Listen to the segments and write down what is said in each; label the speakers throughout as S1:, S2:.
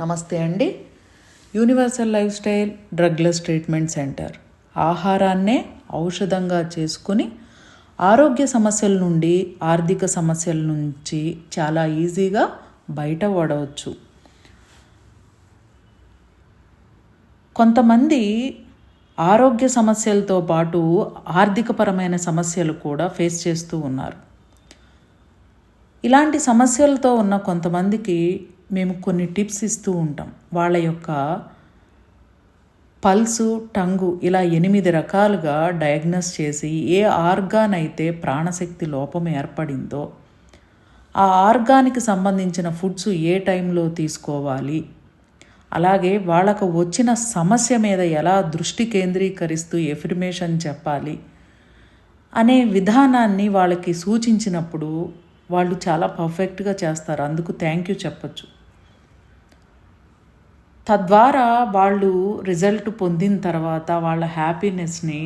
S1: నమస్తే అండి. Universal life style drugless treatment center ఆహారాన్నే ఔషధంగా చేసుకుని ఆరోగ్య సమస్యల నుండి, ఆర్థిక సమస్యల నుంచి చాలా ఈజీగా బయటపడవచ్చు. కొంతమంది ఆరోగ్య సమస్యలతో పాటు ఆర్థికపరమైన సమస్యలు కూడా ఫేస్ చేస్తూ ఉన్నారు. ఇలాంటి సమస్యలతో ఉన్న కొంతమందికి మేము కొన్ని టిప్స్ ఇస్తూ ఉంటాం. వాళ్ళ యొక్క పల్సు, టంగు ఇలా 8 రకాలుగా డయాగ్నోస్ చేసి ఏ ఆర్గాన్ అయితే ప్రాణశక్తి లోపం ఏర్పడిందో ఆ ఆర్గాన్కి సంబంధించిన ఫుడ్స్ ఏ టైంలో తీసుకోవాలి, అలాగే వాళ్ళకు వచ్చిన సమస్య మీద ఎలా దృష్టి కేంద్రీకరిస్తూ ఎఫర్మేషన్ చెప్పాలి అనే విధానాన్ని వాళ్ళకి సూచించినప్పుడు వాళ్ళు చాలా పర్ఫెక్ట్గా చేస్తారు. అందుకు థ్యాంక్ యూ చెప్పచ్చు. తద్వారా వాళ్ళు రిజల్ట్ పొందిన తర్వాత వాళ్ళ హ్యాపీనెస్ని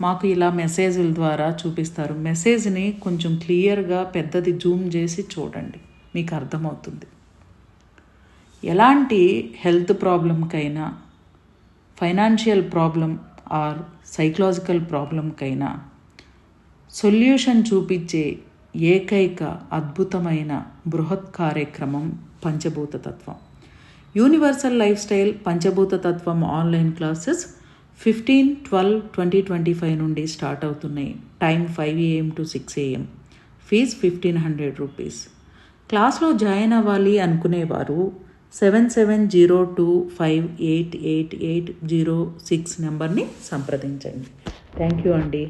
S1: మాకు ఇలా మెసేజ్ల ద్వారా చూపిస్తారు. మెసేజ్ని కొంచెం క్లియర్గా పెద్దది జూమ్ చేసి చూడండి, మీకు అర్థమవుతుంది. ఎలాంటి హెల్త్ ప్రాబ్లంకైనా, ఫైనాన్షియల్ ప్రాబ్లం ఆర్ సైకలాజికల్ ప్రాబ్లంకైనా సొల్యూషన్ చూపించే ఏకైక అద్భుతమైన బృహత్ కార్యక్రమం పంచభూత తత్వం. యూనివర్సల్ లైఫ్ స్టైల్ పంచభూత తత్వం ఆన్లైన్ క్లాసెస్ 15/12/2025 నుండి స్టార్ట్ అవుతున్నాయి. Time 5 AM to 6 AM. Fees 1,500 rupees. క్లాస్లో జాయిన్ అవ్వాలి అనుకునేవారు 7702588806 నెంబర్ని సంప్రదించండి. థ్యాంక్ యూ అండి.